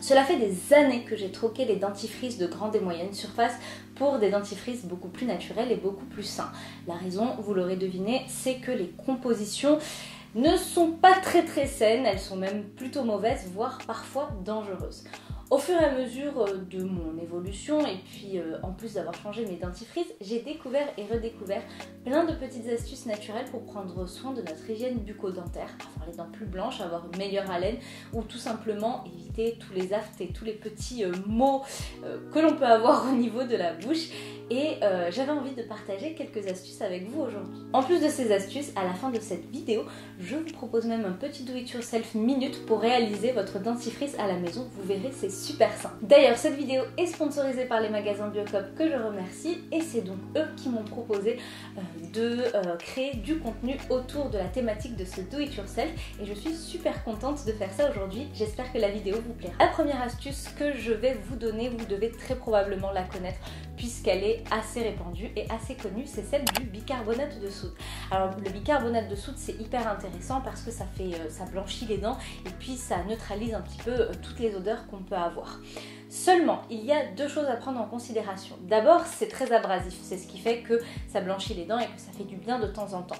Cela fait des années que j'ai troqué les dentifrices de grande et moyenne surface pour des dentifrices beaucoup plus naturels et beaucoup plus sains. La raison, vous l'aurez deviné, c'est que les compositions ne sont pas très saines, elles sont même plutôt mauvaises, voire parfois dangereuses. Au fur et à mesure de mon évolution et puis en plus d'avoir changé mes dentifrices, j'ai découvert et redécouvert plein de petites astuces naturelles pour prendre soin de notre hygiène bucco-dentaire, avoir les dents plus blanches, avoir une meilleure haleine ou tout simplement éviter tous les aftes et tous les petits maux que l'on peut avoir au niveau de la bouche. Et j'avais envie de partager quelques astuces avec vous aujourd'hui. En plus de ces astuces, à la fin de cette vidéo, je vous propose même un petit do it yourself minute pour réaliser votre dentifrice à la maison. Vous verrez, c'est super simple. D'ailleurs, cette vidéo est sponsorisée par les magasins Biocop que je remercie et c'est donc eux qui m'ont proposé de créer du contenu autour de la thématique de ce do it yourself et je suis super contente de faire ça aujourd'hui. J'espère que la vidéo vous plaira. La première astuce que je vais vous donner, vous devez très probablement la connaître puisqu'elle est assez répandue et assez connue, c'est celle du bicarbonate de soude. Alors le bicarbonate de soude c'est hyper intéressant parce que ça blanchit les dents et puis ça neutralise un petit peu toutes les odeurs qu'on peut avoir. Seulement, il y a deux choses à prendre en considération. D'abord, c'est très abrasif, c'est ce qui fait que ça blanchit les dents et que ça fait du bien de temps en temps.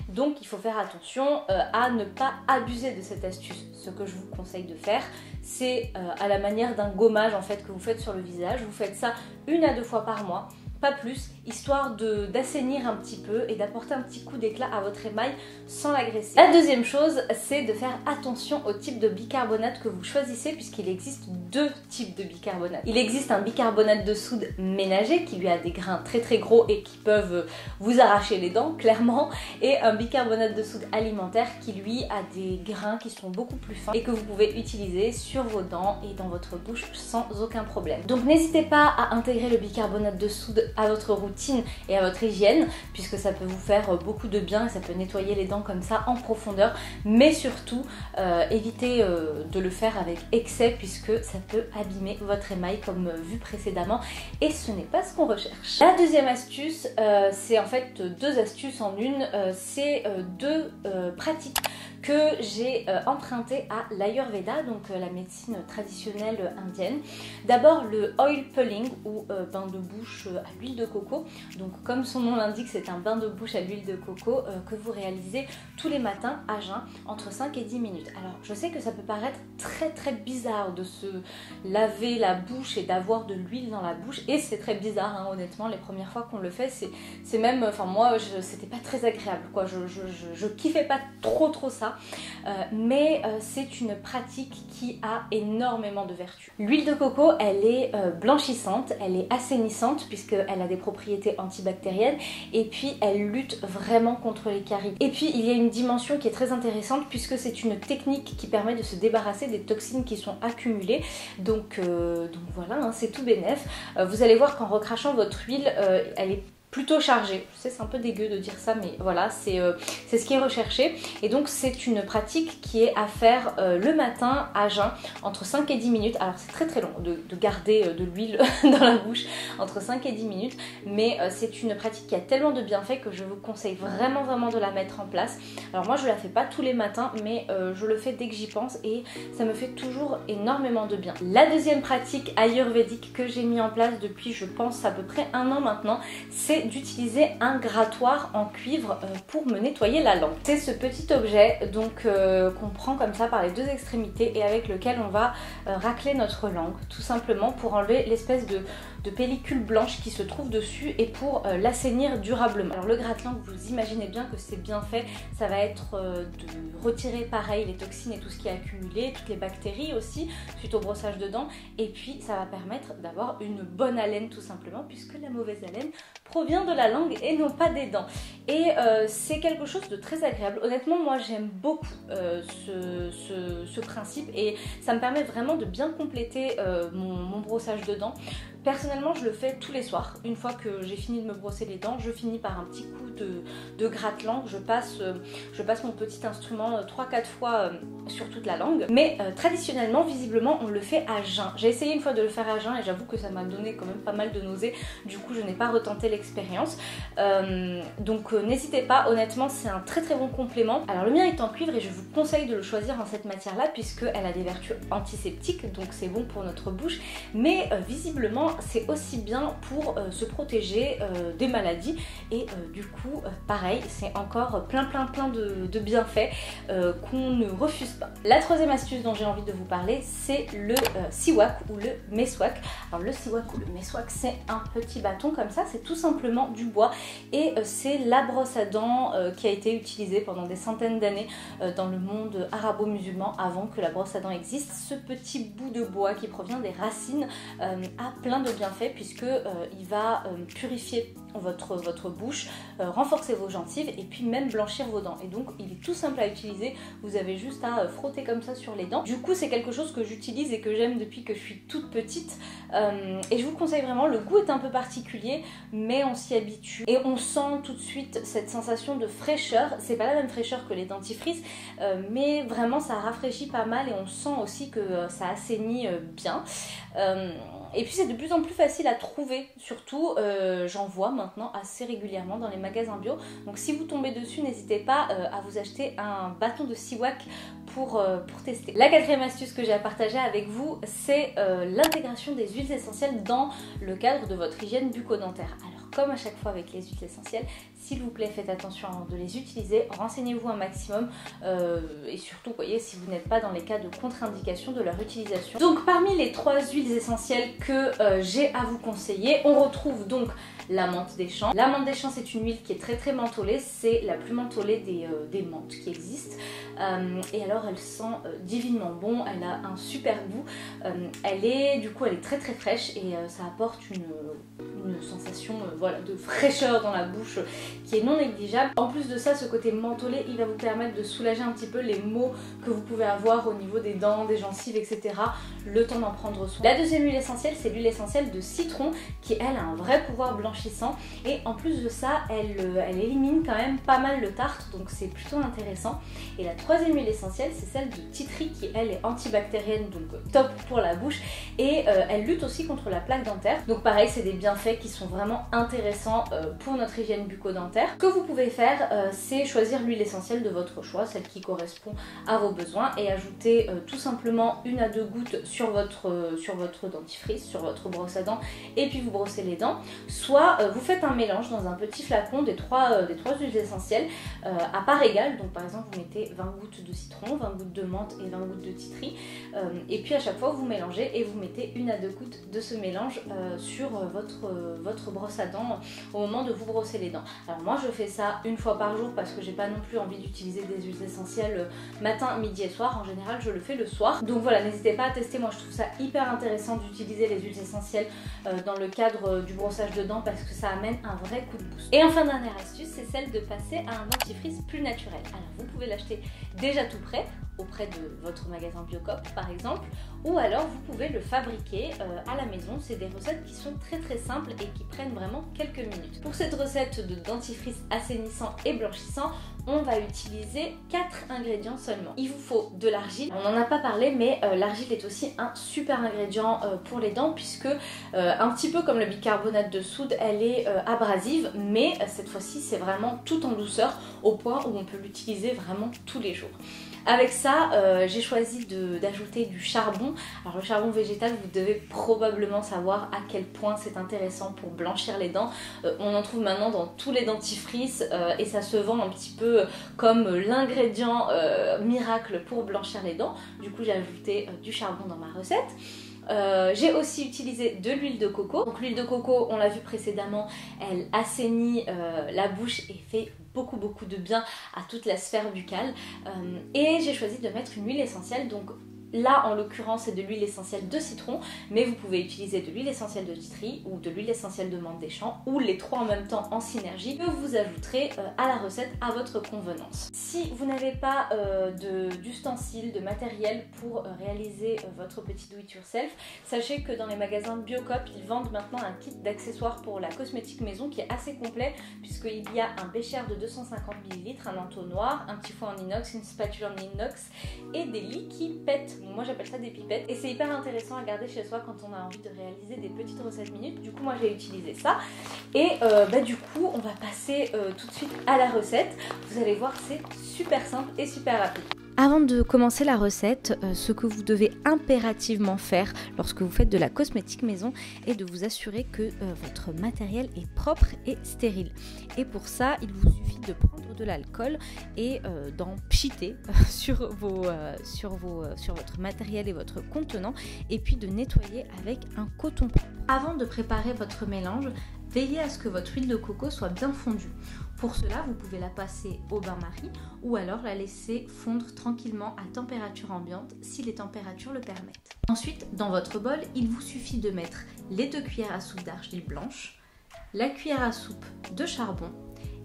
Donc il faut faire attention à ne pas abuser de cette astuce. Ce que je vous conseille de faire, c'est à la manière d'un gommage en fait que vous faites sur le visage. Vous faites ça 1 à 2 fois par mois, pas plus, histoire d'assainir un petit peu et d'apporter un petit coup d'éclat à votre émail sans l'agresser. La deuxième chose, c'est de faire attention au type de bicarbonate que vous choisissez puisqu'il existe deux types de bicarbonate. Il existe un bicarbonate de soude ménager qui lui a des grains très gros et qui peuvent vous arracher les dents clairement, et un bicarbonate de soude alimentaire qui lui a des grains qui sont beaucoup plus fins et que vous pouvez utiliser sur vos dents et dans votre bouche sans aucun problème. Donc n'hésitez pas à intégrer le bicarbonate de soude à votre routine et à votre hygiène puisque ça peut vous faire beaucoup de bien et ça peut nettoyer les dents comme ça en profondeur, mais surtout évitez de le faire avec excès puisque ça peut abîmer votre émail comme vu précédemment et ce n'est pas ce qu'on recherche. La deuxième astuce, c'est en fait deux astuces en une, c'est deux pratiques que j'ai emprunté à l'Ayurveda, donc la médecine traditionnelle indienne. D'abord le oil pulling ou bain de bouche à l'huile de coco. Donc comme son nom l'indique, c'est un bain de bouche à l'huile de coco que vous réalisez tous les matins à jeun entre 5 et 10 minutes. Alors je sais que ça peut paraître très bizarre de se laver la bouche et d'avoir de l'huile dans la bouche et c'est très bizarre hein, honnêtement, les premières fois qu'on le fait c'est même, enfin moi c'était pas très agréable quoi, je kiffais pas trop ça. Mais c'est une pratique qui a énormément de vertus. L'huile de coco, elle est blanchissante, elle est assainissante puisqu'elle a des propriétés antibactériennes et puis elle lutte vraiment contre les caries. Et puis il y a une dimension qui est très intéressante puisque c'est une technique qui permet de se débarrasser des toxines qui sont accumulées. Donc voilà, hein, c'est tout bénef. Vous allez voir qu'en recrachant votre huile, elle est plutôt chargé. Je sais, c'est un peu dégueu de dire ça, mais voilà, c'est ce qui est recherché. Et donc c'est une pratique qui est à faire le matin à jeun, entre 5 et 10 minutes. Alors c'est très long de garder de l'huile dans la bouche entre 5 et 10 minutes, mais c'est une pratique qui a tellement de bienfaits que je vous conseille vraiment de la mettre en place. Alors moi je la fais pas tous les matins, mais je le fais dès que j'y pense et ça me fait toujours énormément de bien. La deuxième pratique ayurvédique que j'ai mis en place depuis je pense à peu près 1 an maintenant, c'est d'utiliser un grattoir en cuivre pour me nettoyer la langue. C'est ce petit objet donc qu'on prend comme ça par les deux extrémités et avec lequel on va racler notre langue tout simplement pour enlever l'espèce de pellicule blanche qui se trouve dessus et pour l'assainir durablement. Alors le gratte-langue, vous imaginez bien que c'est bien fait, ça va être de retirer pareil les toxines et tout ce qui est accumulé, toutes les bactéries aussi suite au brossage de dents et puis ça va permettre d'avoir une bonne haleine tout simplement puisque la mauvaise haleine provient de la langue et non pas des dents. Et c'est quelque chose de très agréable. Honnêtement, moi j'aime beaucoup ce principe et ça me permet vraiment de bien compléter mon brossage de dents. Personnellement, je le fais tous les soirs. Une fois que j'ai fini de me brosser les dents, je finis par un petit coup de gratte-langue. Je passe mon petit instrument 3-4 fois sur toute la langue. Mais traditionnellement, visiblement, on le fait à jeun. J'ai essayé une fois de le faire à jeun et j'avoue que ça m'a donné quand même pas mal de nausées. Du coup, je n'ai pas retenté l'expérience. Donc n'hésitez pas, honnêtement, c'est un très très bon complément. Alors le mien est en cuivre et je vous conseille de le choisir en cette matière-là puisqu'elle a des vertus antiseptiques, donc c'est bon pour notre bouche. Mais visiblement, c'est aussi bien pour se protéger des maladies et du coup, pareil, c'est encore plein de bienfaits qu'on ne refuse pas. La troisième astuce dont j'ai envie de vous parler, c'est le siwak ou le meswak. Alors le siwak ou le meswak, c'est un petit bâton comme ça, c'est tout simplement du bois et c'est la brosse à dents qui a été utilisée pendant des centaines d'années dans le monde arabo-musulman avant que la brosse à dents existe. Ce petit bout de bois qui provient des racines a plein de bienfaits puisque il va purifier votre bouche, renforcer vos gencives et puis même blanchir vos dents. Et donc il est tout simple à utiliser, vous avez juste à frotter comme ça sur les dents. Du coup c'est quelque chose que j'utilise et que j'aime depuis que je suis toute petite et je vous le conseille vraiment. Le goût est un peu particulier mais on s'y habitue et on sent tout de suite cette sensation de fraîcheur. C'est pas la même fraîcheur que les dentifrices mais vraiment ça rafraîchit pas mal et on sent aussi que ça assainit bien. Et puis c'est de plus en plus facile à trouver, surtout j'en vois maintenant assez régulièrement dans les magasins bio. Donc si vous tombez dessus, n'hésitez pas à vous acheter un bâton de siwak pour tester. La quatrième astuce que j'ai à partager avec vous, c'est l'intégration des huiles essentielles dans le cadre de votre hygiène bucco-dentaire. Alors comme à chaque fois avec les huiles essentielles, s'il vous plaît faites attention avant de les utiliser, renseignez-vous un maximum et surtout voyez si vous n'êtes pas dans les cas de contre-indication de leur utilisation. Donc parmi les 3 huiles essentielles que j'ai à vous conseiller, on retrouve donc la menthe des champs. La menthe des champs c'est une huile qui est très mentholée, c'est la plus mentholée des menthes qui existent et alors elle sent divinement bon, elle a un super goût, elle est très fraîche et ça apporte une sensation voilà, de fraîcheur dans la bouche qui est non négligeable. En plus de ça, ce côté mentholé, il va vous permettre de soulager un petit peu les maux que vous pouvez avoir au niveau des dents, des gencives, etc. Le temps d'en prendre soin. La deuxième huile essentielle, c'est l'huile essentielle de citron qui, elle, a un vrai pouvoir blanchissant et en plus de ça, elle élimine quand même pas mal le tartre, donc c'est plutôt intéressant. Et la troisième huile essentielle, c'est celle de tea tree qui, elle, est antibactérienne, donc top pour la bouche et elle lutte aussi contre la plaque dentaire. Donc pareil, c'est des bienfaits qui sont vraiment intéressants pour notre hygiène bucco-dentaire. Ce que vous pouvez faire, c'est choisir l'huile essentielle de votre choix, celle qui correspond à vos besoins et ajouter tout simplement 1 à 2 gouttes sur votre dentifrice, sur votre brosse à dents et puis vous brossez les dents. Soit vous faites un mélange dans un petit flacon des trois huiles essentielles à part égale. Donc par exemple vous mettez 20 gouttes de citron, 20 gouttes de menthe et 20 gouttes de tea tree et puis à chaque fois vous mélangez et vous mettez 1 à 2 gouttes de ce mélange sur votre brosse à dents au moment de vous brosser les dents. Alors moi je fais ça 1 fois par jour parce que j'ai pas non plus envie d'utiliser des huiles essentielles matin, midi et soir. En général je le fais le soir. Donc voilà, n'hésitez pas à tester. Moi je trouve ça hyper intéressant d'utiliser les huiles essentielles dans le cadre du brossage de dents parce que ça amène un vrai coup de boost. Et enfin dernière astuce, c'est celle de passer à un dentifrice plus naturel. Alors vous pouvez l'acheter déjà tout prêt auprès de votre magasin Biocoop par exemple, ou alors vous pouvez le fabriquer à la maison. C'est des recettes qui sont très simples et qui prennent vraiment quelques minutes. Pour cette recette de dentifrice assainissant et blanchissant, on va utiliser 4 ingrédients seulement. Il vous faut de l'argile, on n'en a pas parlé mais l'argile est aussi un super ingrédient pour les dents puisque un petit peu comme le bicarbonate de soude, elle est abrasive mais cette fois-ci c'est vraiment tout en douceur au point où on peut l'utiliser vraiment tous les jours. Avec ça, j'ai choisi d'ajouter du charbon. Alors le charbon végétal, vous devez probablement savoir à quel point c'est intéressant pour blanchir les dents. On en trouve maintenant dans tous les dentifrices et ça se vend un petit peu comme l'ingrédient miracle pour blanchir les dents. Du coup j'ai ajouté du charbon dans ma recette. J'ai aussi utilisé de l'huile de coco. Donc l'huile de coco, on l'a vu précédemment, elle assainit la bouche et fait beaucoup de bien à toute la sphère buccale. Et j'ai choisi de mettre une huile essentielle, donc Là en l'occurrence c'est de l'huile essentielle de citron, mais vous pouvez utiliser de l'huile essentielle de titri ou de l'huile essentielle de menthe des champs ou les trois en même temps en synergie que vous ajouterez à la recette à votre convenance. Si vous n'avez pas d'ustensiles, de matériel pour réaliser votre petit do it yourself, sachez que dans les magasins Biocop ils vendent maintenant un kit d'accessoires pour la cosmétique maison qui est assez complet puisqu'il y a un bécher de 250 ml, un entonnoir, un petit four en inox, une spatule en inox et des liquipettes. Donc moi j'appelle ça des pipettes et c'est hyper intéressant à garder chez soi quand on a envie de réaliser des petites recettes minutes. Du coup moi j'ai utilisé ça et du coup on va passer tout de suite à la recette. Vous allez voir c'est super simple et super rapide. Avant de commencer la recette, ce que vous devez impérativement faire lorsque vous faites de la cosmétique maison est de vous assurer que votre matériel est propre et stérile. Et pour ça, il vous suffit de prendre de l'alcool et d'en pchiter sur votre matériel et votre contenant et puis de nettoyer avec un coton propre. Avant de préparer votre mélange, veillez à ce que votre huile de coco soit bien fondue. Pour cela, vous pouvez la passer au bain-marie ou alors la laisser fondre tranquillement à température ambiante si les températures le permettent. Ensuite, dans votre bol, il vous suffit de mettre les 2 cuillères à soupe d'argile blanche, la cuillère à soupe de charbon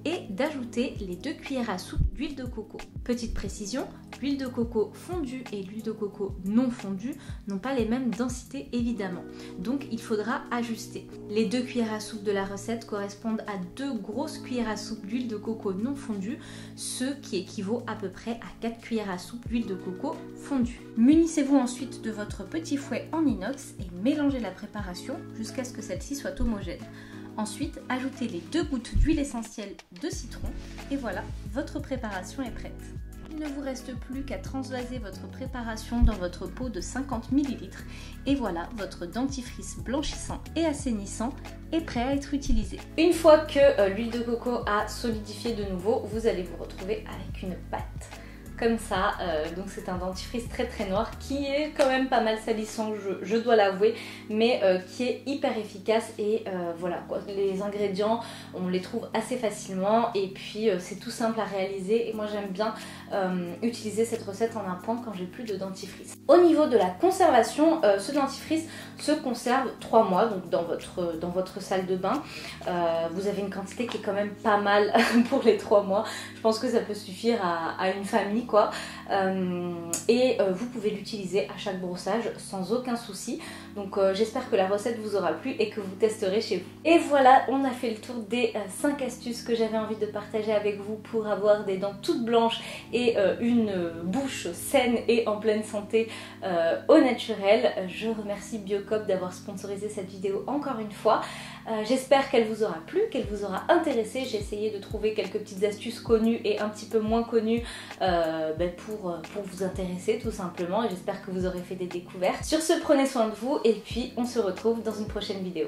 et d'ajouter les 2 cuillères à soupe d'huile de coco. Petite précision, l'huile de coco fondue et l'huile de coco non fondue n'ont pas les mêmes densités évidemment, donc il faudra ajuster. Les 2 cuillères à soupe de la recette correspondent à 2 grosses cuillères à soupe d'huile de coco non fondue, ce qui équivaut à peu près à 4 cuillères à soupe d'huile de coco fondue. Munissez-vous ensuite de votre petit fouet en inox et mélangez la préparation jusqu'à ce que celle-ci soit homogène. Ensuite, ajoutez les 2 gouttes d'huile essentielle de citron et voilà, votre préparation est prête. Il ne vous reste plus qu'à transvaser votre préparation dans votre pot de 50 ml et voilà, votre dentifrice blanchissant et assainissant est prêt à être utilisé. Une fois que l'huile de coco a solidifié de nouveau, vous allez vous retrouver avec une pâte. Comme ça, donc c'est un dentifrice très noir qui est quand même pas mal salissant, je dois l'avouer, mais qui est hyper efficace et voilà quoi. Les ingrédients on les trouve assez facilement et puis c'est tout simple à réaliser et moi j'aime bien utiliser cette recette en un point quand j'ai plus de dentifrice. Au niveau de la conservation, ce dentifrice se conserve 3 mois donc dans votre salle de bain. Vous avez une quantité qui est quand même pas mal pour les 3 mois, je pense que ça peut suffire à une famille quoi. Vous pouvez l'utiliser à chaque brossage sans aucun souci. Donc j'espère que la recette vous aura plu et que vous testerez chez vous. Et voilà, on a fait le tour des 5 astuces que j'avais envie de partager avec vous pour avoir des dents toutes blanches et une bouche saine et en pleine santé au naturel. Je remercie Biocop d'avoir sponsorisé cette vidéo encore une fois. J'espère qu'elle vous aura plu, qu'elle vous aura intéressé. J'ai essayé de trouver quelques petites astuces connues et un petit peu moins connues pour vous intéresser tout simplement et j'espère que vous aurez fait des découvertes. Sur ce, prenez soin de vous et puis on se retrouve dans une prochaine vidéo.